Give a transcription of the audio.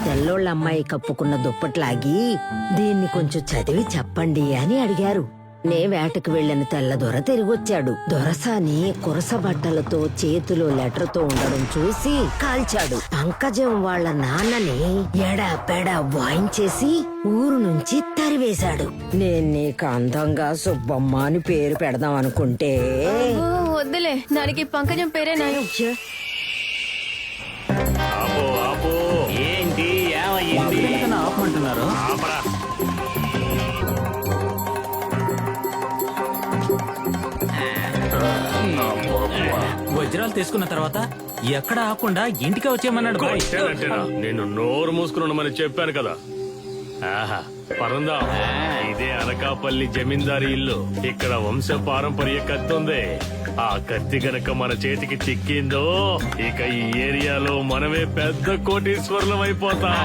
తెల్లోళ్ళ అమ్మాయి కప్పుకున్న దుప్పట్లాగి దీన్ని కొంచెం చదివి చెప్పండి అని అడిగారు. నే వేటకు వెళ్లిన తెల్లదొర తిరిగొచ్చాడు. దొరసాని కురస బట్టలతో చేతిలో లెటర్తో ఉండడం చూసి కాల్చాడు. పంకజం వాళ్ళ నాన్నని ఎడాపెడా వాయించేసి ఊరు నుంచి తరివేశాడు. నేను నీకు అందంగా సుబ్బమ్మ అని పేరు పెడదాం అనుకుంటే వద్దులే, దానికి పంకజం పేరే నాయం. ఏంటి ఏమయ్యింది? ఆపమంటున్నారు. వజ్రాలు తీసుకున్న తర్వాత ఎక్కడ ఆకుండా ఇంటికి వచ్చేయమన్నాడు. నేను నోరు మూసుకుని ఉండమని చెప్పాను కదా. ఆహా పరందా, ఇదే అనకాపల్లి జమీందారి ఇల్లు. ఇక్కడ వంశ పారంపర్య కత్తి ఉంది. ఆ కత్తి గనక మన చేతికి చిక్కిందో ఇక ఈ ఏరియాలో మనమే పెద్ద కోటీశ్వరులం అయిపోతాం.